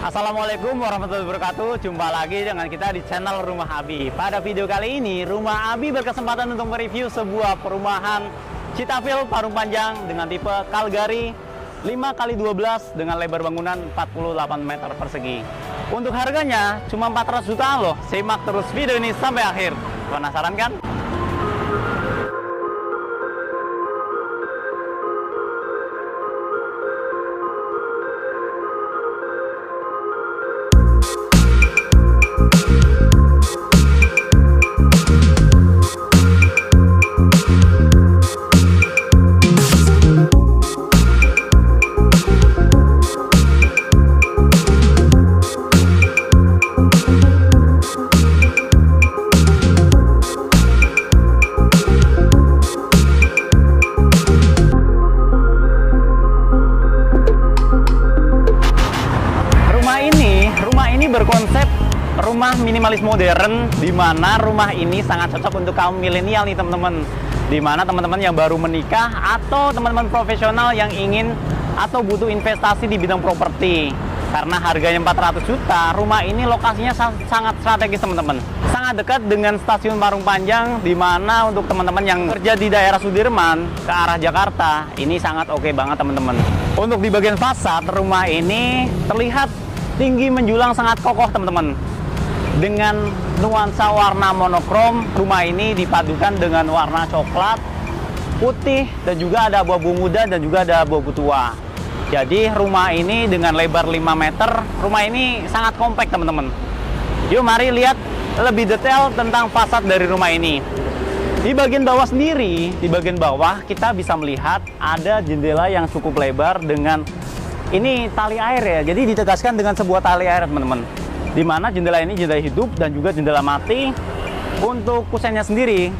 Assalamualaikum warahmatullahi wabarakatuh. Jumpa lagi dengan kita di channel Rumah Abi. Pada video kali ini, Rumah Abi berkesempatan untuk mereview sebuah perumahan Citafil Parung Panjang dengan tipe Calgary 5x12 dengan lebar bangunan 48 meter persegi. Untuk harganya cuma 400 jutaan loh. Simak terus video ini sampai akhir. Penasaran kan? Rumah ini berkonsep rumah minimalis modern, di mana rumah ini sangat cocok untuk kaum milenial nih teman-teman. Di mana teman-teman yang baru menikah atau teman-teman profesional yang ingin atau butuh investasi di bidang properti. Karena harganya 400 juta, rumah ini lokasinya sangat strategis teman-teman. Sangat dekat dengan stasiun Parung Panjang, di mana untuk teman-teman yang kerja di daerah Sudirman ke arah Jakarta, ini sangat oke banget teman-teman. Untuk di bagian fasad, rumah ini terlihat tinggi menjulang sangat kokoh teman-teman. Dengan nuansa warna monokrom, rumah ini dipadukan dengan warna coklat, putih, dan juga ada abu-abu muda dan juga ada abu-abu tua. Jadi rumah ini dengan lebar 5 meter, rumah ini sangat kompak teman-teman. Yuk mari lihat lebih detail tentang fasad dari rumah ini. Di bagian bawah sendiri, di bagian bawah kita bisa melihat ada jendela yang cukup lebar dengan ini tali air ya, jadi ditegaskan dengan sebuah tali air teman-teman. Dimana jendela ini jendela hidup dan juga jendela mati. Untuk kusennya sendiri,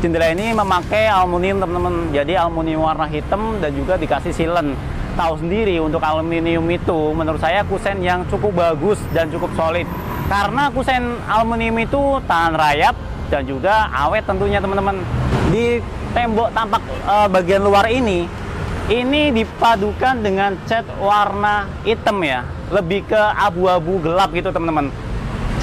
jendela ini memakai aluminium teman-teman. Jadi aluminium warna hitam dan juga dikasih silen. Tahu sendiri untuk aluminium itu menurut saya kusen yang cukup bagus dan cukup solid. Karena kusen aluminium itu tahan rayap dan juga awet tentunya teman-teman. Di tembok tampak bagian luar ini dipadukan dengan cat warna hitam ya, lebih ke abu-abu gelap gitu teman-teman.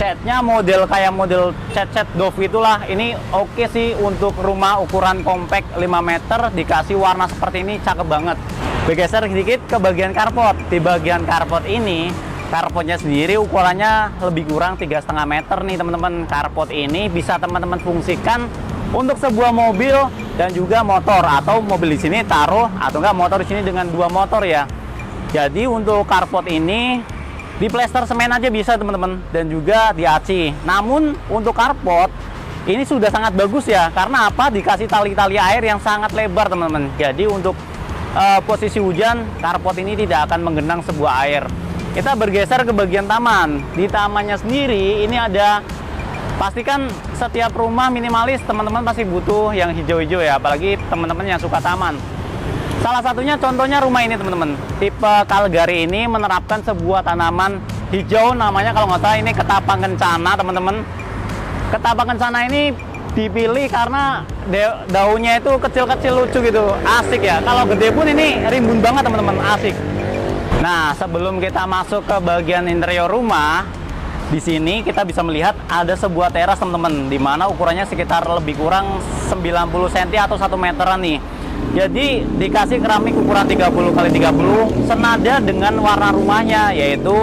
Catnya model kayak model cat Dove itulah. Ini oke sih untuk rumah ukuran kompak 5 meter dikasih warna seperti ini, cakep banget. Bergeser sedikit ke bagian carport. Di bagian carport ini, carportnya sendiri ukurannya lebih kurang 3,5 meter nih teman-teman. Carport ini bisa teman-teman fungsikan untuk sebuah mobil dan juga motor, atau mobil di sini taruh atau enggak motor di sini dengan 2 motor ya. Jadi untuk carport ini di plester semen aja bisa teman-teman, dan juga diaci. Namun untuk carport ini sudah sangat bagus ya, karena apa? Dikasih tali-tali air yang sangat lebar teman-teman. Jadi untuk posisi hujan, carport ini tidak akan menggenang sebuah air. Kita bergeser ke bagian taman. Di tamannya sendiri ini ada, pastikan setiap rumah minimalis teman-teman pasti butuh yang hijau-hijau ya, apalagi teman-teman yang suka taman. Salah satunya contohnya rumah ini teman-teman. Tipe Calgary ini menerapkan sebuah tanaman hijau, namanya kalau nggak salah ini ketapang kencana teman-teman. Ketapang kencana ini dipilih karena daunnya itu kecil-kecil lucu gitu, asik ya. Kalau gede pun ini rimbun banget teman-teman, asik. Nah sebelum kita masuk ke bagian interior rumah, di sini kita bisa melihat ada sebuah teras teman-teman, di mana ukurannya sekitar lebih kurang 90 cm atau 1 meteran nih. Jadi dikasih keramik ukuran 30x30 senada dengan warna rumahnya, yaitu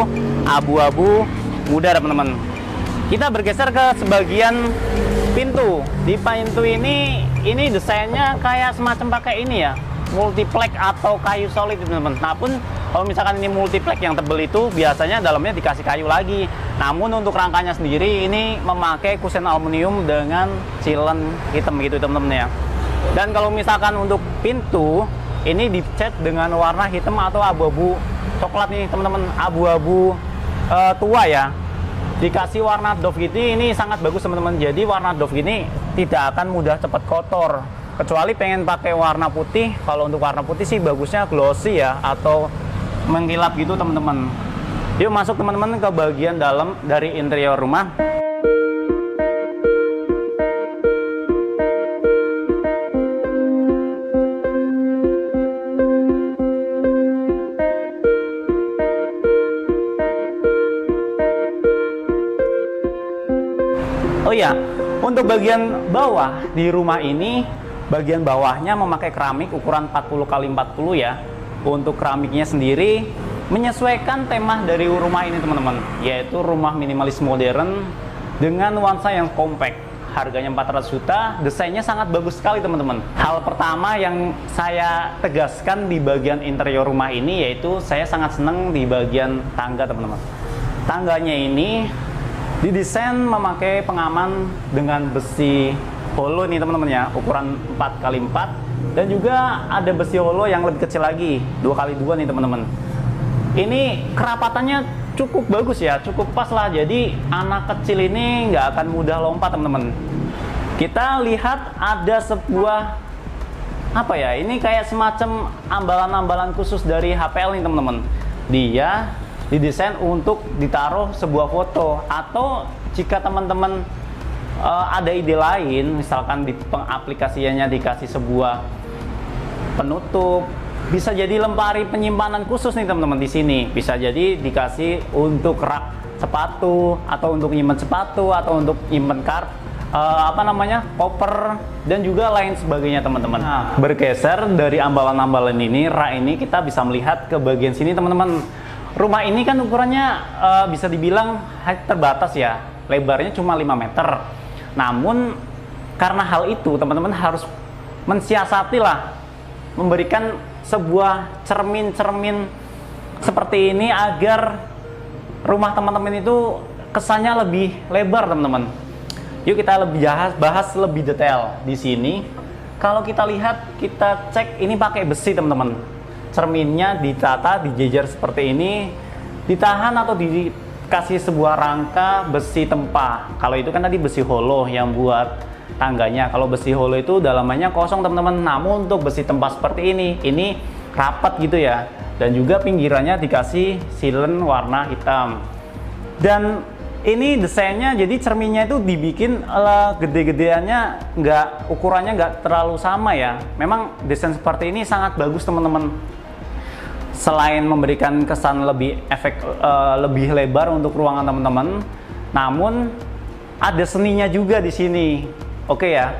abu-abu muda teman-teman. Kita bergeser ke sebagian pintu. Di pintu ini desainnya kayak semacam pakai ini ya, multiplex atau kayu solid teman-teman. Namun kalau misalkan ini multiplex yang tebel itu biasanya dalamnya dikasih kayu lagi. Namun untuk rangkanya sendiri ini memakai kusen aluminium dengan silen hitam gitu teman-teman ya. Dan kalau misalkan untuk pintu ini dicat dengan warna hitam atau abu-abu coklat nih teman-teman, abu-abu tua ya. Dikasih warna Dove gitu, ini sangat bagus teman-teman. Jadi warna Dove gini tidak akan mudah cepat kotor. Kecuali pengen pakai warna putih. Kalau untuk warna putih sih bagusnya glossy ya, atau mengkilap gitu teman-teman. Yuk masuk teman-teman ke bagian dalam dari interior rumah. Oh iya, untuk bagian bawah di rumah ini, bagian bawahnya memakai keramik ukuran 40 x 40 ya. Untuk keramiknya sendiri menyesuaikan tema dari rumah ini teman-teman, yaitu rumah minimalis modern dengan nuansa yang compact. Harganya 400 juta, desainnya sangat bagus sekali teman-teman. Hal pertama yang saya tegaskan di bagian interior rumah ini yaitu saya sangat senang di bagian tangga teman-teman. Tangganya ini didesain memakai pengaman dengan besi holo nih teman-teman ya, ukuran 4x4, dan juga ada besi holo yang lebih kecil lagi, 2x2 nih teman-teman. Ini kerapatannya cukup bagus ya, cukup pas lah, jadi anak kecil ini nggak akan mudah lompat teman-teman. Kita lihat ada sebuah apa ya, ini kayak semacam ambalan-ambalan khusus dari HPL nih teman-teman. Dia didesain untuk ditaruh sebuah foto, atau jika teman-teman ada ide lain, misalkan di pengaplikasiannya dikasih sebuah penutup, bisa jadi lemari penyimpanan khusus nih teman-teman. Di sini bisa jadi dikasih untuk rak sepatu, atau untuk nyimpen sepatu, atau untuk nyimpen koper, dan juga lain sebagainya teman-teman. Nah, bergeser dari ambalan-ambalan ini, rak ini, kita bisa melihat ke bagian sini teman-teman. Rumah ini kan ukurannya bisa dibilang terbatas ya, lebarnya cuma 5 meter. Namun karena hal itu teman-teman harus mensiasati lah, memberikan sebuah cermin-cermin seperti ini agar rumah teman-teman itu kesannya lebih lebar teman-teman. Yuk kita lebih bahas lebih detail di sini. Kalau kita lihat, kita cek ini pakai besi teman-teman. Cerminnya ditata, dijejer seperti ini, ditahan atau dikasih sebuah rangka besi tempah. Kalau itu kan tadi besi holo yang buat tangganya. Kalau besi holo itu dalamannya kosong teman-teman. Namun untuk besi tempah seperti ini rapat gitu ya. Dan juga pinggirannya dikasih silen warna hitam. Dan ini desainnya, jadi cerminnya itu dibikin gede-gedeannya, ukurannya nggak terlalu sama ya. Memang desain seperti ini sangat bagus teman-teman. Selain memberikan kesan lebih lebar untuk ruangan teman-teman, namun ada seninya juga di sini. Oke ya,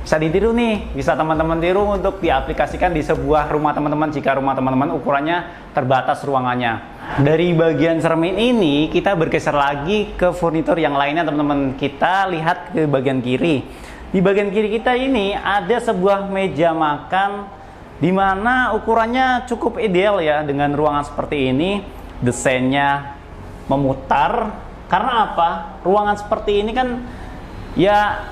bisa ditiru nih, bisa teman-teman tiru untuk diaplikasikan di sebuah rumah teman-teman jika rumah teman-teman ukurannya terbatas ruangannya. Dari bagian cermin ini kita bergeser lagi ke furnitur yang lainnya teman-teman. Kita lihat ke bagian kiri. Di bagian kiri kita ini ada sebuah meja makan, di mana ukurannya cukup ideal ya dengan ruangan seperti ini. Desainnya memutar. Karena apa? Ruangan seperti ini kan ya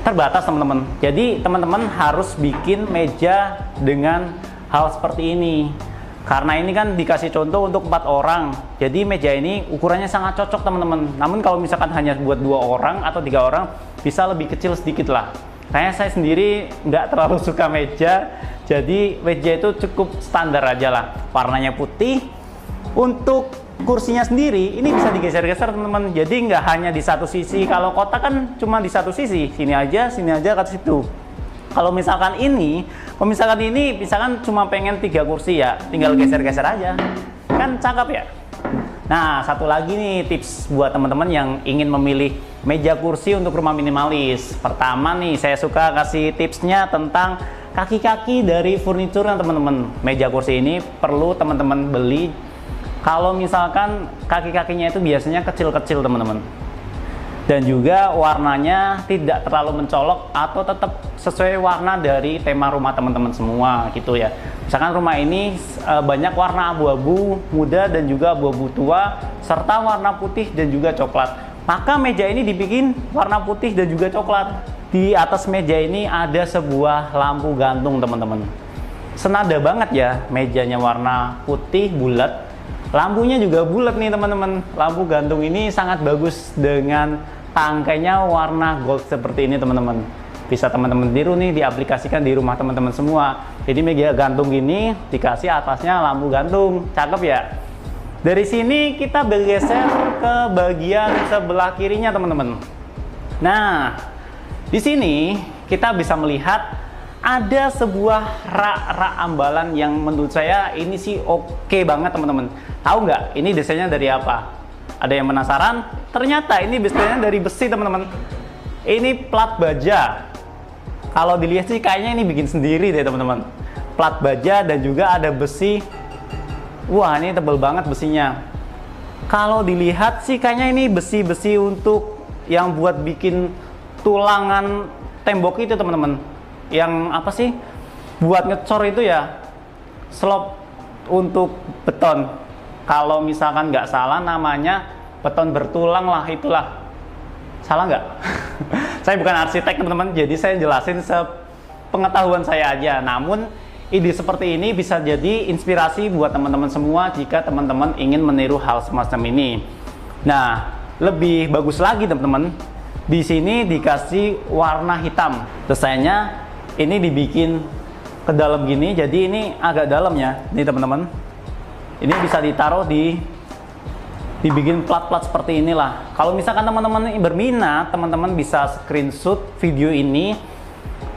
terbatas teman-teman. Jadi teman-teman harus bikin meja dengan hal seperti ini. Karena ini kan dikasih contoh untuk 4 orang. Jadi meja ini ukurannya sangat cocok teman-teman. Namun kalau misalkan hanya buat 2 orang atau 3 orang, bisa lebih kecil sedikit lah. Kayaknya saya sendiri nggak terlalu suka meja. Jadi meja itu cukup standar aja lah. Warnanya putih. Untuk kursinya sendiri ini bisa digeser-geser teman-teman. Jadi nggak hanya di satu sisi. Kalau kotak kan cuma di satu sisi, sini aja ke situ. Kalau misalkan ini cuma pengen 3 kursi ya, tinggal geser-geser aja, kan cakep ya. Nah, satu lagi nih tips buat teman-teman yang ingin memilih meja kursi untuk rumah minimalis. Pertama nih, saya suka kasih tipsnya tentang kaki-kaki dari furniturnya teman-teman. Meja kursi ini perlu teman-teman beli kalau misalkan kaki-kakinya itu biasanya kecil-kecil teman-teman, dan juga warnanya tidak terlalu mencolok atau tetap sesuai warna dari tema rumah teman-teman semua gitu ya. Misalkan rumah ini banyak warna abu-abu muda dan juga abu-abu tua, serta warna putih dan juga coklat, maka meja ini dibikin warna putih dan juga coklat. Di atas meja ini ada sebuah lampu gantung teman-teman. Senada banget ya, mejanya warna putih bulat, lampunya juga bulat nih teman-teman. Lampu gantung ini sangat bagus dengan tangkainya warna gold seperti ini teman-teman. Bisa teman-teman tiru nih, diaplikasikan di rumah teman-teman semua. Jadi meja gantung ini dikasih atasnya lampu gantung, cakep ya. Dari sini kita bergeser ke bagian sebelah kirinya teman-teman. Nah, di sini kita bisa melihat ada sebuah rak ambalan yang menurut saya ini sih oke banget teman-teman. Tahu nggak ini desainnya dari apa? Ada yang penasaran? Ternyata ini bisnya dari besi teman-teman. Ini plat baja. Kalau dilihat sih kayaknya ini bikin sendiri deh teman-teman. Plat baja dan juga ada besi. Wah, ini tebal banget besinya. Kalau dilihat sih kayaknya ini besi-besi untuk yang buat bikin tulangan tembok itu teman-teman. Yang apa sih? Buat ngecor itu ya. Slop untuk beton. Kalau misalkan nggak salah namanya beton bertulang lah, itulah. Salah nggak? Saya bukan arsitek teman-teman, jadi saya jelasin sepengetahuan saya aja. Namun ide seperti ini bisa jadi inspirasi buat teman-teman semua jika teman-teman ingin meniru hal semacam ini. Nah, lebih bagus lagi teman-teman, di sini dikasih warna hitam. Desainnya ini dibikin ke dalam gini, jadi ini agak dalam ya, nih teman-teman. Ini bisa ditaruh dibikin plat-plat seperti inilah. Kalau misalkan teman-teman berminat, teman-teman bisa screenshot video ini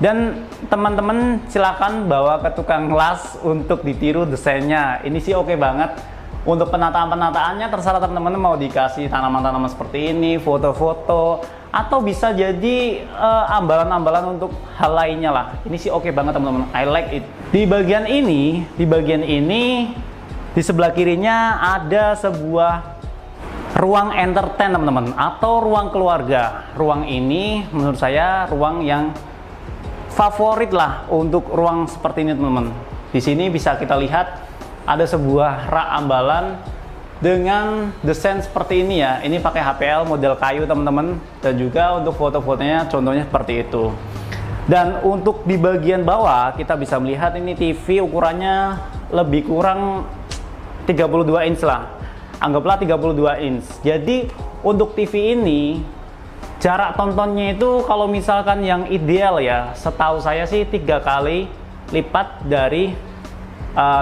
dan teman-teman silakan bawa ke tukang las untuk ditiru desainnya. Ini sih oke banget. Untuk penataan-penataannya terserah teman-teman mau dikasih tanaman-tanaman seperti ini, foto-foto, atau bisa jadi ambalan-ambalan untuk hal lainnya lah. Ini sih oke banget teman-teman. I like it. Di bagian ini, di sebelah kirinya ada sebuah ruang entertain teman-teman, atau ruang keluarga. Ruang ini menurut saya ruang yang favorit lah untuk ruang seperti ini teman-teman. Di sini bisa kita lihat ada sebuah rak ambalan dengan desain seperti ini ya. Ini pakai HPL model kayu teman-teman, dan juga untuk foto-fotonya contohnya seperti itu. Dan untuk di bagian bawah kita bisa melihat ini TV ukurannya lebih kurang 32 inch lah. Anggaplah 32 inch. Jadi untuk TV ini jarak tontonnya itu kalau misalkan yang ideal ya, setahu saya sih 3 kali lipat dari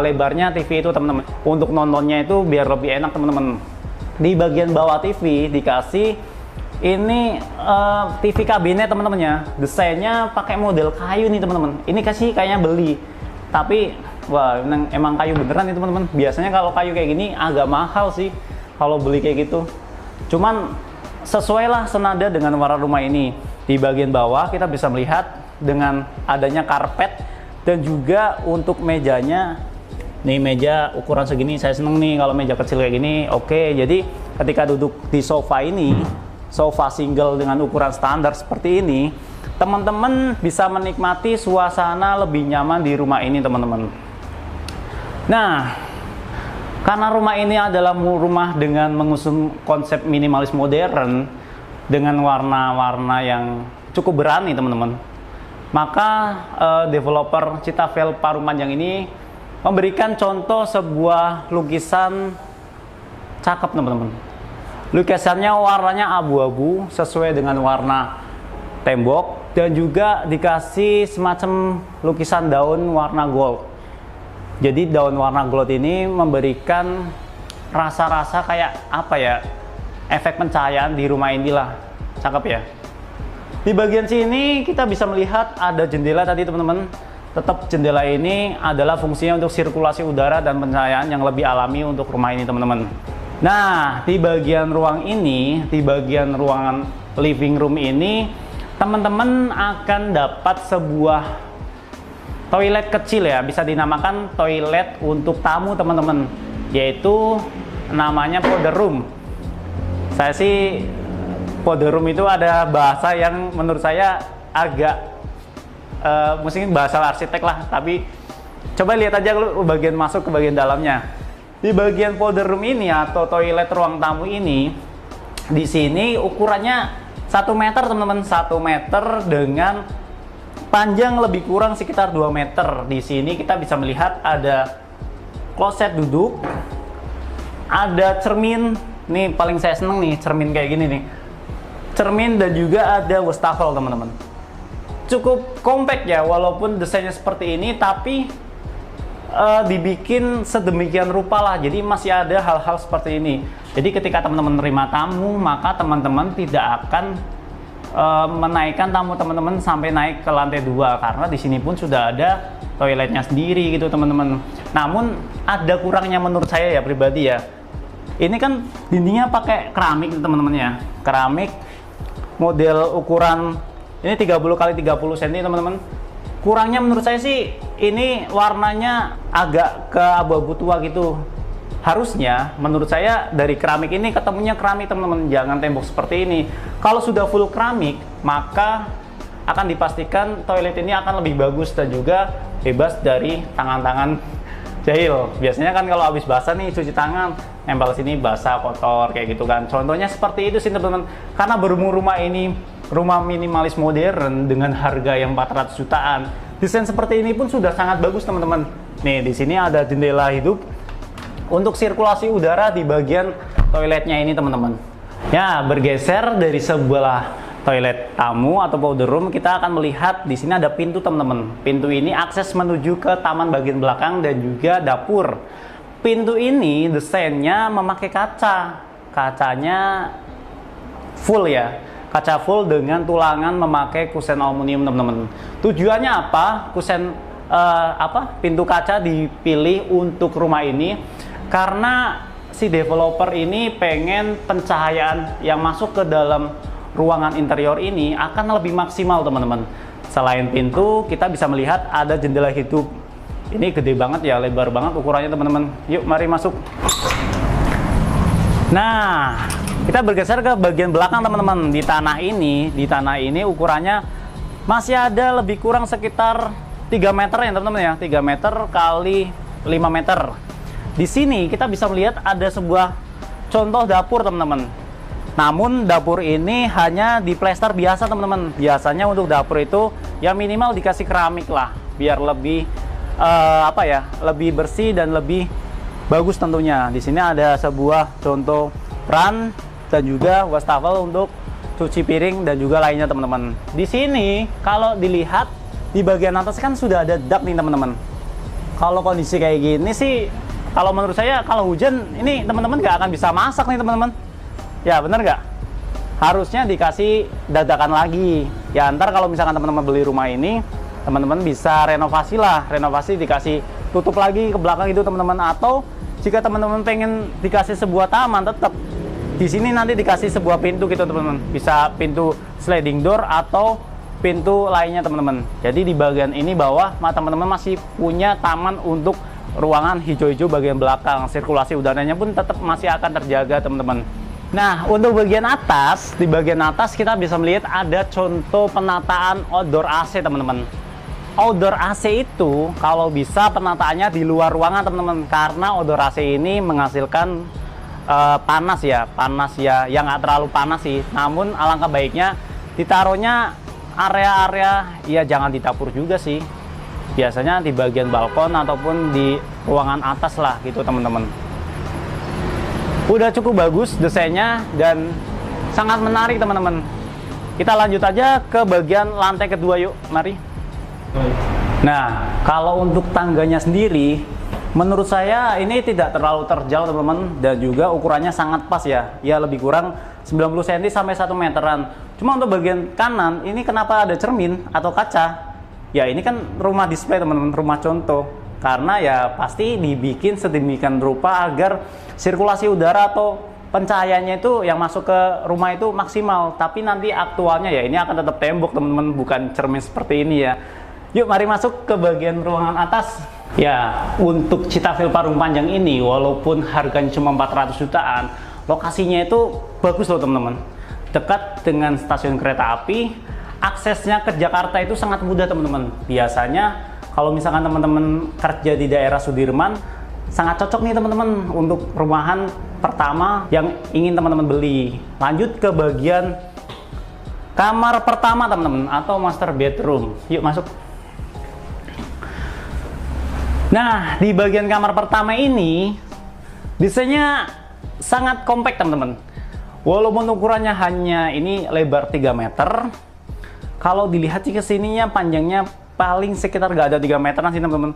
lebarnya TV itu teman-teman. Untuk nontonnya itu biar lebih enak teman-teman. Di bagian bawah TV dikasih ini TV kabinet teman-teman ya. Desainnya pakai model kayu nih teman-teman. Ini kasih kayaknya beli, tapi wah emang kayu beneran nih teman-teman. Biasanya kalau kayu kayak gini agak mahal sih kalau beli kayak gitu. Cuman sesuai lah senada dengan warna rumah ini. Di bagian bawah kita bisa melihat dengan adanya karpet, dan juga untuk mejanya, nih meja ukuran segini saya seneng nih kalau meja kecil kayak gini. Oke, jadi ketika duduk di sofa ini, sofa single dengan ukuran standar seperti ini, teman-teman bisa menikmati suasana lebih nyaman di rumah ini teman-teman. Nah, karena rumah ini adalah rumah dengan mengusung konsep minimalis modern dengan warna-warna yang cukup berani teman-teman, maka developer Citavel Parumanjang ini memberikan contoh sebuah lukisan cakep teman-teman. Lukisannya warnanya abu-abu sesuai dengan warna tembok, dan juga dikasih semacam lukisan daun warna gold. Jadi daun warna gold ini memberikan rasa-rasa kayak apa ya, efek pencahayaan di rumah inilah. Cakep ya. Di bagian sini kita bisa melihat ada jendela tadi teman-teman. Tetap jendela ini adalah fungsinya untuk sirkulasi udara dan pencahayaan yang lebih alami untuk rumah ini teman-teman. Nah, di bagian ruang ini, di bagian ruangan living room ini, teman-teman akan dapat sebuah toilet kecil ya, bisa dinamakan toilet untuk tamu teman-teman, yaitu namanya powder room. Saya sih powder room itu ada bahasa yang menurut saya agak mungkin bahasa arsitek lah, tapi coba lihat aja lu bagian masuk ke bagian dalamnya. Di bagian powder room ini atau toilet ruang tamu ini, di sini ukurannya 1 meter teman-teman, 1 meter dengan panjang lebih kurang sekitar 2 meter. Di sini kita bisa melihat ada kloset duduk, ada cermin. Nih paling saya seneng nih cermin kayak gini nih. Cermin, dan juga ada wastafel teman-teman. Cukup compact ya, walaupun desainnya seperti ini, tapi dibikin sedemikian rupa lah. Jadi masih ada hal-hal seperti ini. Jadi ketika teman-teman menerima tamu, maka teman-teman tidak akan menaikkan tamu teman-teman sampai naik ke lantai 2, karena di sini pun sudah ada toiletnya sendiri gitu teman-teman. Namun ada kurangnya menurut saya ya pribadi ya. Ini kan dindingnya pakai keramik teman-teman ya. Keramik model ukuran ini 30 kali 30 cm teman-teman. Kurangnya menurut saya sih ini warnanya agak ke abu-abu tua gitu. Harusnya menurut saya dari keramik ini ketemunya keramik teman-teman, jangan tembok seperti ini. Kalau sudah full keramik maka akan dipastikan toilet ini akan lebih bagus dan juga bebas dari tangan-tangan jahil. Biasanya kan kalau habis basah nih cuci tangan, nempel sini basah kotor kayak gitu kan. Contohnya seperti itu sih teman-teman. Karena berhubung rumah ini rumah minimalis modern dengan harga yang 400 jutaan, desain seperti ini pun sudah sangat bagus teman-teman. Nih di sini ada jendela hidup untuk sirkulasi udara di bagian toiletnya ini teman-teman. Ya, bergeser dari sebelah toilet tamu atau powder room, kita akan melihat di sini ada pintu teman-teman. Pintu ini akses menuju ke taman bagian belakang dan juga dapur. Pintu ini desainnya memakai kaca. Kacanya full ya. Kaca full dengan tulangan memakai kusen aluminium teman-teman. Tujuannya apa? Pintu kaca dipilih untuk rumah ini karena si developer ini pengen pencahayaan yang masuk ke dalam ruangan interior ini akan lebih maksimal teman-teman. Selain pintu, kita bisa melihat ada jendela hidup. Ini gede banget ya, lebar banget ukurannya teman-teman. Yuk mari masuk. Nah, kita bergeser ke bagian belakang teman-teman. Di tanah ini ukurannya masih ada lebih kurang sekitar 3 meter ya teman-teman ya. 3 meter kali 5 meter. Di sini kita bisa melihat ada sebuah contoh dapur teman-teman. Namun dapur ini hanya di plester biasa teman-teman. Biasanya untuk dapur itu ya minimal dikasih keramik lah, biar lebih lebih bersih dan lebih bagus tentunya. Di sini ada sebuah contoh ran dan juga wastafel untuk cuci piring dan juga lainnya teman-teman. Di sini kalau dilihat di bagian atas kan sudah ada dak nih teman-teman. Kalau kondisi kayak gini sih, kalau menurut saya kalau hujan ini teman-teman nggak akan bisa masak nih teman-teman. Ya bener nggak? Harusnya dikasih dadakan lagi. Ya ntar kalau misalkan teman-teman beli rumah ini, teman-teman bisa renovasi lah. Renovasi dikasih tutup lagi ke belakang itu teman-teman. Atau jika teman-teman pengen dikasih sebuah taman, tetap di sini nanti dikasih sebuah pintu gitu teman-teman. Bisa pintu sliding door atau pintu lainnya teman-teman. Jadi di bagian ini bawah, teman-teman masih punya taman untuk ruangan hijau-hijau bagian belakang. Sirkulasi udaranya pun tetap masih akan terjaga teman-teman. Nah, untuk bagian atas, di bagian atas kita bisa melihat ada contoh penataan outdoor AC teman-teman. Outdoor AC itu kalau bisa penataannya di luar ruangan teman-teman, karena outdoor AC ini menghasilkan panas ya, yang nggak terlalu panas sih. Namun alangkah baiknya ditaruhnya area-area ya jangan di dapur juga sih. Biasanya di bagian balkon ataupun di ruangan atas lah gitu teman-teman. Udah cukup bagus desainnya dan sangat menarik teman-teman. Kita lanjut aja ke bagian lantai kedua yuk, mari. Nah, kalau untuk tangganya sendiri, menurut saya ini tidak terlalu terjal teman-teman, dan juga ukurannya sangat pas ya. Ya lebih kurang 90 cm sampai 1 meteran. Cuma untuk bagian kanan ini kenapa ada cermin atau kaca? Ya ini kan rumah display teman-teman, rumah contoh. Karena ya pasti dibikin sedemikian rupa agar sirkulasi udara atau pencahayaannya itu yang masuk ke rumah itu maksimal. Tapi nanti aktualnya ya ini akan tetap tembok teman-teman, bukan cermin seperti ini ya. Yuk mari masuk ke bagian ruangan atas. Ya, untuk Citafil Parung Panjang ini walaupun harganya cuma 400 jutaan, lokasinya itu bagus loh teman-teman. Dekat dengan stasiun kereta api, aksesnya ke Jakarta itu sangat mudah teman-teman. Biasanya kalau misalkan teman-teman kerja di daerah Sudirman, sangat cocok nih teman-teman untuk rumahan pertama yang ingin teman-teman beli. Lanjut ke bagian kamar pertama teman-teman, atau master bedroom. Yuk masuk. Nah, di bagian kamar pertama ini desainnya sangat kompak teman-teman. Walaupun ukurannya hanya ini lebar 3 meter, kalau dilihat ke sininya panjangnya paling sekitar nggak ada 3 meteran sih teman-teman.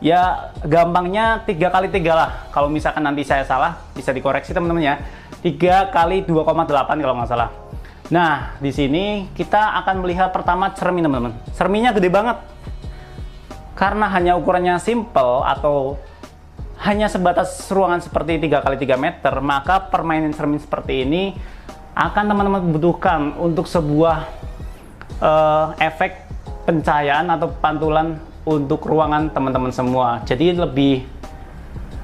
Ya gampangnya 3 kali 3 lah. Kalau misalkan nanti saya salah bisa dikoreksi teman-teman ya. 3 kali 2,8 kalau nggak salah. Nah di sini kita akan melihat pertama cermin teman-teman. Cerminnya gede banget. Karena hanya ukurannya simple atau hanya sebatas ruangan seperti 3x3 meter, maka permainan cermin seperti ini akan teman-teman butuhkan untuk sebuah efek pencahayaan atau pantulan untuk ruangan teman-teman semua. Jadi lebih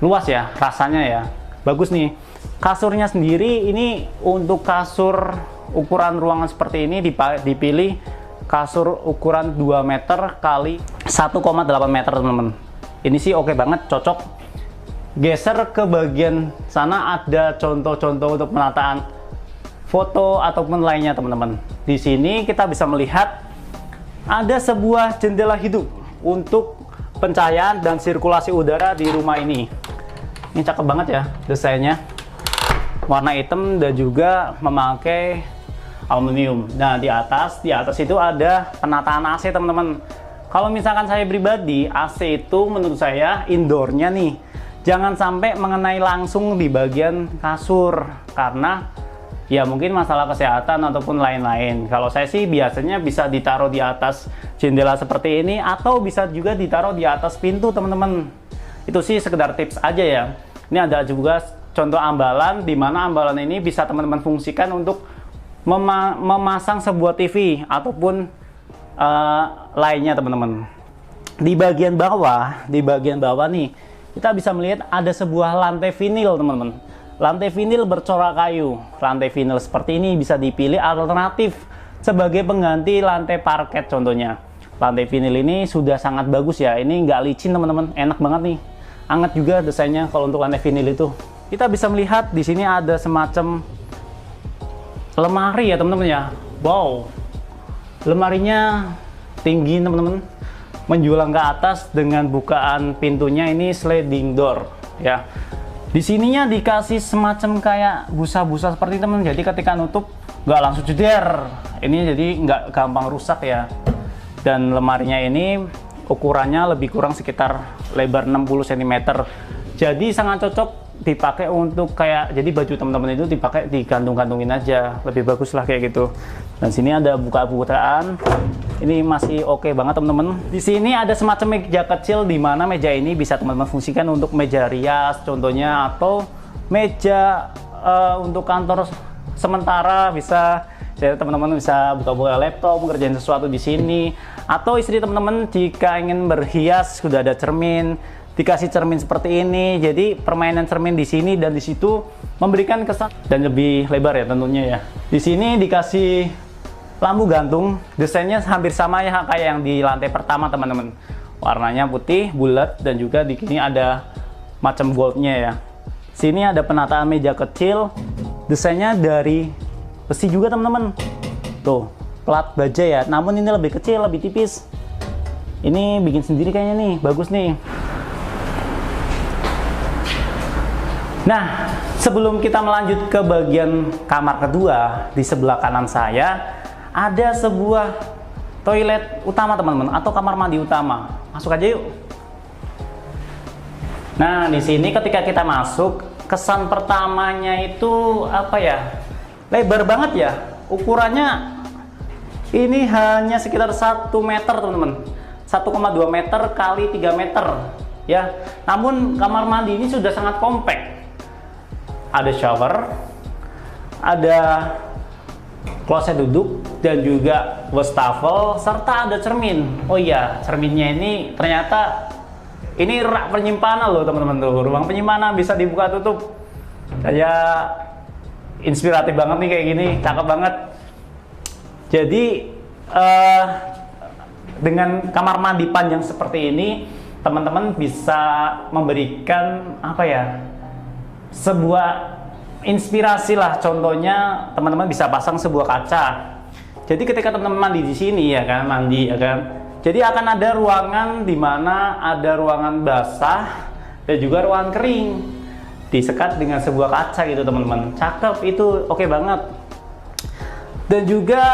luas ya rasanya ya. Bagus nih. Kasurnya sendiri ini untuk kasur ukuran ruangan seperti ini dipilih kasur ukuran 2 meter kali 1,8 meter teman-teman. Ini sih oke banget, cocok. Geser ke bagian sana ada contoh-contoh untuk penataan foto ataupun lainnya teman-teman. Di sini kita bisa melihat ada sebuah jendela hidup untuk pencahayaan dan sirkulasi udara di rumah ini. Ini cakep banget ya desainnya. Warna hitam dan juga memakai aluminium. Nah, di atas itu ada penataan AC teman-teman. Kalau misalkan saya pribadi, AC itu menurut saya indoornya nih, jangan sampai mengenai langsung di bagian kasur karena ya mungkin masalah kesehatan ataupun lain-lain. Kalau saya sih biasanya bisa ditaruh di atas jendela seperti ini atau bisa juga ditaruh di atas pintu teman-teman. Itu sih sekedar tips aja ya. Ini ada juga contoh ambalan, di mana ambalan ini bisa teman-teman fungsikan untuk memasang sebuah TV ataupun lainnya teman-teman. Di bagian bawah nih kita bisa melihat ada sebuah lantai vinil teman-teman. Lantai vinil bercorak kayu. Lantai vinil seperti ini bisa dipilih alternatif sebagai pengganti lantai parket contohnya. Lantai vinil ini sudah sangat bagus ya. Ini nggak licin teman-teman, enak banget nih. Hangat juga desainnya kalau untuk lantai vinil itu. Kita bisa melihat di sini ada semacam lemari ya teman-teman ya. Wow, lemarinya tinggi teman-teman, menjulang ke atas dengan bukaan pintunya ini sliding door ya. Di sininya dikasih semacam kayak busa-busa seperti itu teman. Jadi ketika nutup nggak langsung jeder. Ini jadi nggak gampang rusak ya. Dan lemarinya ini ukurannya lebih kurang sekitar lebar 60 cm. Jadi sangat cocok dipakai untuk kayak, jadi baju teman-teman itu dipakai digantung-gantungin aja, lebih bagus lah kayak gitu. Dan sini ada buka-bukaan, ini masih oke banget teman-teman. Di sini ada semacam meja kecil, di mana meja ini bisa teman-teman fungsikan untuk meja rias contohnya, atau meja untuk kantor sementara bisa. Jadi teman-teman bisa buka-buka laptop, mengerjain sesuatu di sini, atau istri teman-teman jika ingin berhias sudah ada cermin. Dikasih cermin seperti ini, jadi permainan cermin di sini dan di situ memberikan kesan dan lebih lebar ya tentunya ya. Di sini dikasih lampu gantung, desainnya hampir sama ya kayak yang di lantai pertama teman-teman. Warnanya putih, bulat, dan juga di sini ada macam goldnya ya. Sini ada penataan meja kecil, desainnya dari besi juga teman-teman. Tuh, plat baja ya, namun ini lebih kecil, lebih tipis. Ini bikin sendiri kayaknya nih, bagus nih. Nah, sebelum kita melanjut ke bagian kamar kedua, di sebelah kanan saya ada sebuah toilet utama teman-teman, atau kamar mandi utama. Masuk aja yuk. Nah, di sini ketika kita masuk, kesan pertamanya itu apa ya? Lebar banget ya. Ukurannya ini hanya sekitar 1 meter teman-teman. 1,2 meter kali 3 meter ya. Namun kamar mandi ini sudah sangat compact. Ada shower, ada kloset duduk, dan juga wastafel, serta ada cermin. Oh iya, cerminnya ini ternyata ini rak penyimpanan loh teman-teman tuh. Ruang penyimpanan bisa dibuka tutup. Kayak inspiratif banget nih kayak gini, cakep banget. Jadi dengan kamar mandi panjang seperti ini, teman-teman bisa memberikan apa ya? Sebuah inspirasi lah. Contohnya teman-teman bisa pasang sebuah kaca. Jadi ketika teman-teman mandi di sini ya kan, jadi akan ada ruangan di mana ada ruangan basah dan juga ruangan kering. Disekat dengan sebuah kaca gitu teman-teman. Cakep, itu oke banget. Dan juga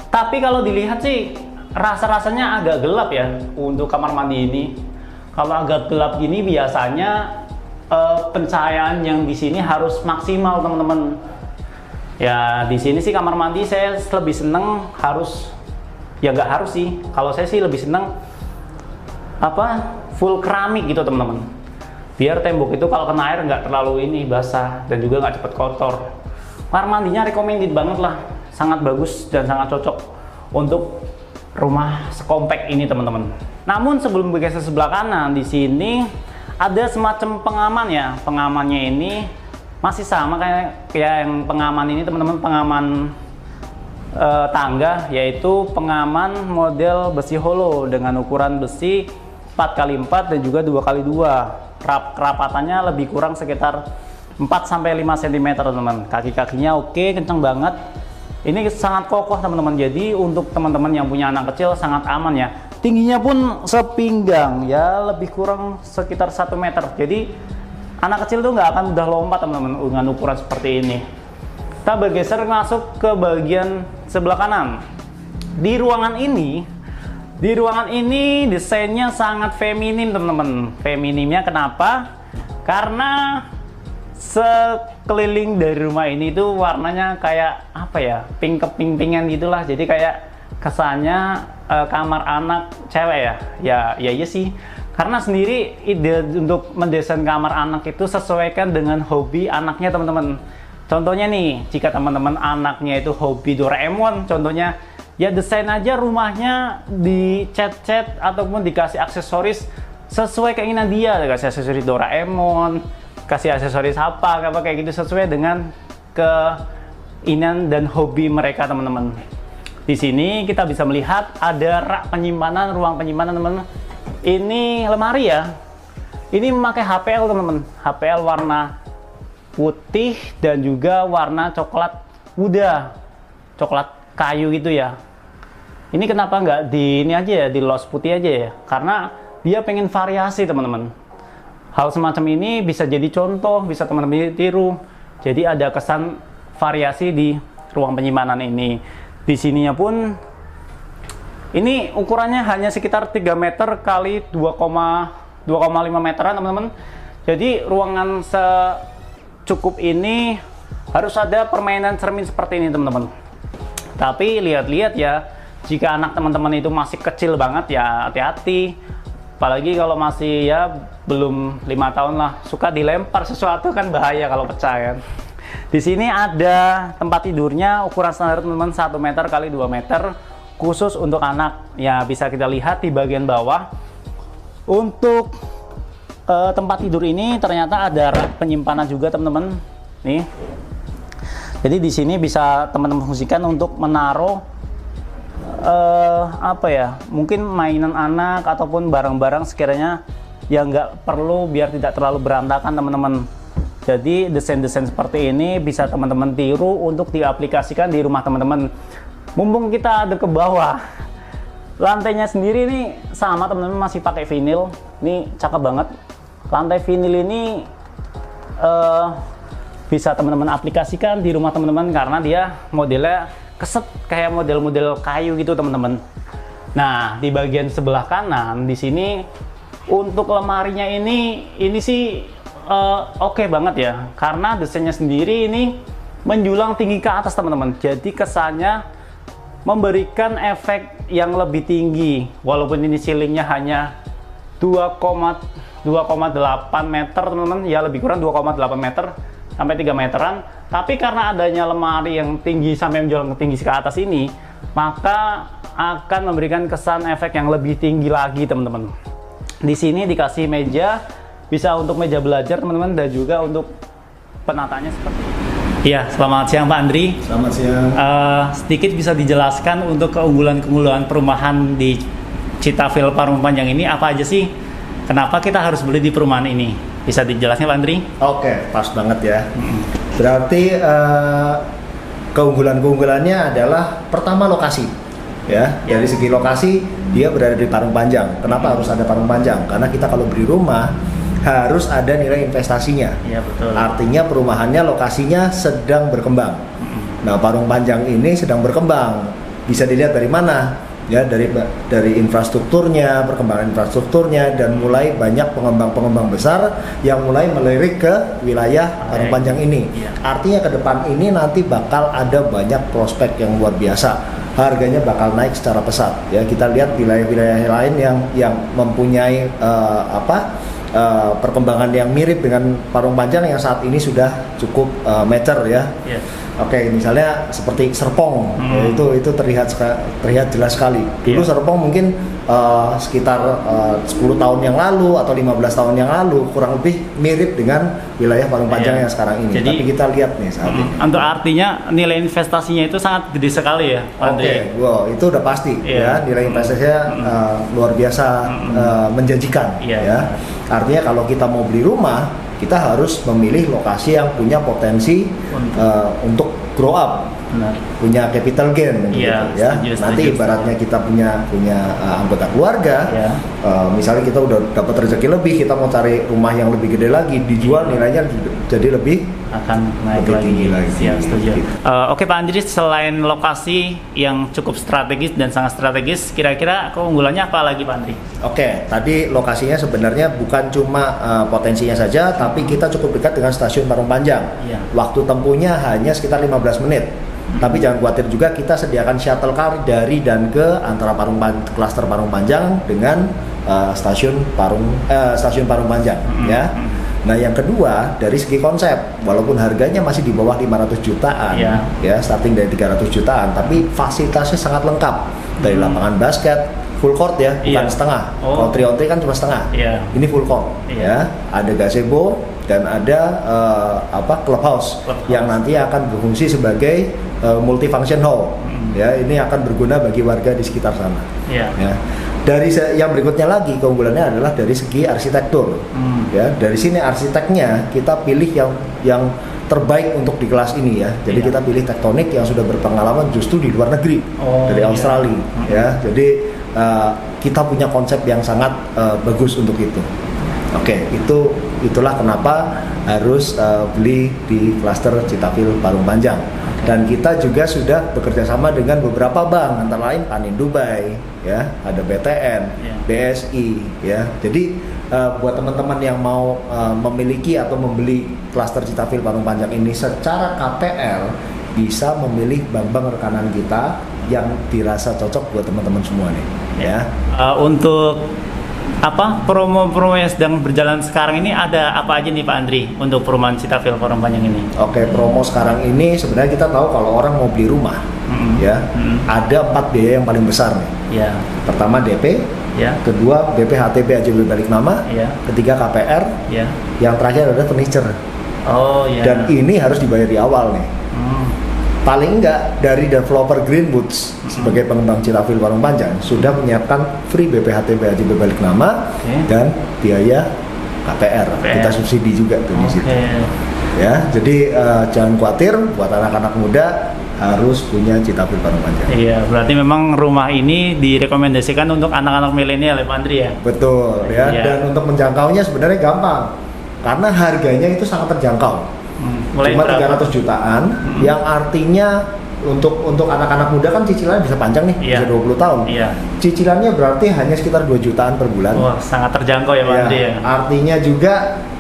tapi kalau dilihat sih rasa-rasanya agak gelap ya untuk kamar mandi ini. Kalau agak gelap gini biasanya pencahayaan yang di sini harus maksimal teman-teman. Ya di sini sih kamar mandi saya lebih seneng harus, ya nggak harus sih. Kalau saya sih lebih seneng apa full keramik gitu teman-teman. biar tembok itu kalau kena air nggak terlalu ini basah dan juga nggak cepet kotor. Kamar mandinya recommended banget lah, sangat bagus dan sangat cocok untuk rumah sekompak ini teman-teman. Namun sebelum bergeser sebelah kanan, di sini ada semacam pengaman ya. Pengamannya ini masih sama kayak yang pengaman ini teman-teman, pengaman tangga, yaitu pengaman model besi hollow dengan ukuran besi 4x4 dan juga 2x2. Kerapatannya lebih kurang sekitar 4-5 cm teman-teman. Kaki-kakinya oke, kencang banget. Ini sangat kokoh teman-teman. Jadi untuk teman-teman yang punya anak kecil sangat aman ya. Tingginya pun sepinggang ya, lebih kurang sekitar 1 meter. Jadi anak kecil tuh nggak akan mudah lompat teman-teman dengan ukuran seperti ini. Kita bergeser masuk ke bagian sebelah kanan. Di ruangan ini desainnya sangat feminim teman-teman. Feminimnya kenapa? Karena sekeliling dari rumah ini tuh warnanya kayak apa ya, pink keping-pingan gitulah. Jadi kayak kesannya kamar anak cewek ya iya sih. Karena sendiri ide untuk mendesain kamar anak itu sesuaikan dengan hobi anaknya teman-teman. Contohnya nih, jika teman-teman anaknya itu hobi Doraemon contohnya, ya desain aja rumahnya dicat-cat ataupun dikasih aksesoris sesuai keinginan dia. Dikasih aksesoris Doraemon, kasih aksesoris apa kayak gitu sesuai dengan keinginan dan hobi mereka teman-teman. Di sini kita bisa melihat ada rak penyimpanan, ruang penyimpanan teman-teman. Ini lemari ya. Ini memakai HPL teman-teman. HPL warna putih dan juga warna coklat muda, coklat kayu gitu ya. Ini kenapa nggak di ini aja ya, di los putih aja ya? Karena dia pengen variasi teman-teman. Hal semacam ini bisa jadi contoh, bisa teman-teman tiru. Jadi ada kesan variasi di ruang penyimpanan ini. Di sininya pun ini ukurannya hanya sekitar 3 meter kali 2,5 meteran teman-teman. Jadi ruangan secukup ini harus ada permainan cermin seperti ini teman-teman. Tapi lihat-lihat ya, jika anak teman-teman itu masih kecil banget ya hati-hati. Apalagi kalau masih ya belum 5 tahun lah, suka dilempar sesuatu kan bahaya kalau pecah kan. Di sini ada tempat tidurnya ukuran standar teman-teman 1 meter kali 2 meter khusus untuk anak. Ya bisa kita lihat di bagian bawah. Untuk tempat tidur ini ternyata ada rak penyimpanan juga teman-teman. Nih. Jadi di sini bisa teman-teman fungsikan untuk menaruh apa ya, mungkin mainan anak ataupun barang-barang sekiranya yang nggak perlu biar tidak terlalu berantakan teman-teman. Jadi desain-desain seperti ini bisa teman-teman tiru untuk diaplikasikan di rumah teman-teman. Mumpung kita ada ke bawah, lantainya sendiri nih sama teman-teman, masih pakai vinil. Ini cakep banget. Lantai vinil ini bisa teman-teman aplikasikan di rumah teman-teman karena dia modelnya keset kayak model-model kayu gitu teman-teman. Nah di bagian sebelah kanan di sini untuk lemarinya ini sih oke banget ya, karena desainnya sendiri ini menjulang tinggi ke atas teman-teman. Jadi kesannya memberikan efek yang lebih tinggi, walaupun ini ceilingnya hanya 2,8 meter teman-teman, ya lebih kurang 2,8 meter sampai 3 meteran. Tapi karena adanya lemari yang tinggi sampai menjulang tinggi ke atas ini, maka akan memberikan kesan efek yang lebih tinggi lagi teman-teman. Di sini dikasih meja, bisa untuk meja belajar teman-teman, dan juga untuk penatanya seperti ini. Iya, selamat siang Pak Andri. Selamat siang. Sedikit bisa dijelaskan untuk keunggulan-keunggulan perumahan di Citafil Parung Panjang ini apa aja sih? Kenapa kita harus beli di perumahan ini? Bisa dijelaskan Pak Andri? Oke, pas banget ya. Berarti keunggulan-keunggulannya adalah pertama lokasi. Ya, dari segi lokasi dia berada di Parung Panjang. Kenapa harus ada Parung Panjang? Karena kita kalau beli rumah harus ada nilai investasinya. Iya betul. Artinya perumahannya lokasinya sedang berkembang. Nah, Parung Panjang ini sedang berkembang. Bisa dilihat dari mana? Ya, dari infrastrukturnya, perkembangan infrastrukturnya, dan mulai banyak pengembang-pengembang besar yang mulai melirik ke wilayah Parung Panjang ini. Iya. Artinya ke depan ini nanti bakal ada banyak prospek yang luar biasa. Harganya bakal naik secara pesat. Ya, kita lihat wilayah-wilayah lain yang mempunyai perkembangan yang mirip dengan Parung Panjang yang saat ini sudah cukup mature ya. Iya. Oke, misalnya seperti Serpong, ya, itu terlihat jelas sekali. Dulu Iya. Serpong mungkin sekitar 10 tahun yang lalu atau 15 tahun yang lalu kurang lebih mirip dengan wilayah Parung Panjang Iya. yang sekarang ini. Jadi, tapi kita lihat nih saat ini. Untuk artinya nilai investasinya itu sangat gede sekali ya, Pak Andre. Oke, wow, itu udah pasti Iya. ya, nilai investasinya luar biasa menjanjikan Iya. ya. Artinya kalau kita mau beli rumah, kita harus memilih lokasi yang punya potensi untuk grow up, Benar. punya capital gain gitu Iya, ya. setuju, Nanti setuju. ibaratnya kita punya anggota keluarga, Iya. misalnya kita udah dapat rezeki lebih, kita mau cari rumah yang lebih gede lagi, dijual nilainya jadi lebih Akan naik lebih lagi. tinggi lagi. Siap, setuju. Gitu. Oke Pak Andri, selain lokasi yang cukup strategis dan sangat strategis, kira-kira keunggulannya apa lagi Pak Andri? Oke, tadi lokasinya sebenarnya bukan cuma potensinya saja, tapi kita cukup dekat dengan stasiun Parung Panjang. Iya. Waktu tempuhnya hanya sekitar 15 menit. Tapi jangan khawatir juga, kita sediakan shuttle car dari dan ke antara klaster Parung Panjang dengan stasiun Parung Panjang ya. Nah, yang kedua dari segi konsep, walaupun harganya masih di bawah 500 jutaan, Iya. ya starting dari 300 jutaan, tapi fasilitasnya sangat lengkap. Dari lapangan basket, full court ya, bukan Iya. setengah. Oh. Kalau 3-on-3 kan cuma setengah. Iya. Ini full court Iya. ya. Ada gazebo dan ada clubhouse yang nanti akan berfungsi sebagai multifunction hall. Ya, ini akan berguna bagi warga di sekitar sana. Iya. Ya. Dari yang berikutnya lagi, keunggulannya adalah dari segi arsitektur. Ya, dari sini arsiteknya kita pilih yang terbaik untuk di kelas ini ya. Jadi Iya. kita pilih tektonik yang sudah berpengalaman justru di luar negeri, dari iya. Australia ya. Jadi kita punya konsep yang sangat bagus untuk itu. Oke, itulah kenapa harus beli di klaster Citafil Parung Panjang. Dan kita juga sudah bekerja sama dengan beberapa bank, antara lain Panin Dubai, ya, ada BTN, Iya. BSI, ya. Jadi buat teman-teman yang mau memiliki atau membeli klaster Citafil Parung Panjang ini secara KPR, bisa memilih bank-bank rekanan kita yang dirasa cocok buat teman-teman semua nih, ya. Untuk promo-promo yang sedang berjalan sekarang ini ada apa aja nih Pak Andri untuk perumahan Citafil Parung Panjang ini? Oke, promo sekarang ini sebenarnya kita tahu kalau orang mau beli rumah, ya, ada 4 biaya yang paling besar nih. Ya. Pertama DP, Ya. kedua BPHTB AJB balik nama, Ya. ketiga KPR, Ya. yang terakhir adalah furniture. Oh ya. Dan ini harus dibayar di awal nih. Paling enggak dari developer Greenwoods sebagai pengembang Citafil Parung Panjang sudah menyiapkan free BPHTB AJB balik nama dan biaya KPR. Kita subsidi juga tuh di situ. Ya, jadi jangan khawatir, buat anak-anak muda harus punya Citafil Parung Panjang. Iya, berarti memang rumah ini direkomendasikan untuk anak-anak milenial ya Pak Andri ya? Betul ya, Iya. dan untuk menjangkaunya sebenarnya gampang karena harganya itu sangat terjangkau. Mulai Cuma berapa? 300 jutaan, yang artinya untuk anak-anak muda kan cicilannya bisa panjang nih, Iya. bisa 20 tahun. Iya. Cicilannya berarti hanya sekitar 2 jutaan per bulan. Wah, sangat terjangkau ya Pak Ya, Andri ya? artinya juga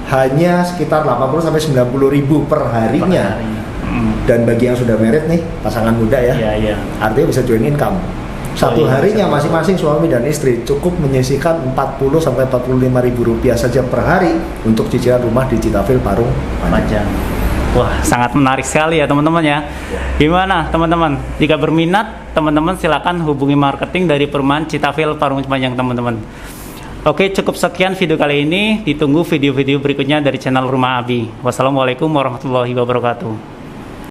hanya sekitar 80 sampai 90 ribu per harinya. Dan bagi yang sudah married nih, pasangan muda ya, Iya, iya. artinya bisa join income. Satu iya, harinya bisa. masing-masing suami dan istri cukup menyisihkan 40 sampai 45 ribu rupiah saja per hari untuk cicilan rumah di Citafil Parung Panjang. Panjang. Wah, sangat menarik sekali ya teman-teman ya. Gimana teman-teman? Jika berminat, teman-teman silakan hubungi marketing dari perumahan Citafil Parung Panjang teman-teman. Oke, cukup sekian video kali ini. Ditunggu video-video berikutnya dari channel Rumah Abi. Wassalamualaikum warahmatullahi wabarakatuh.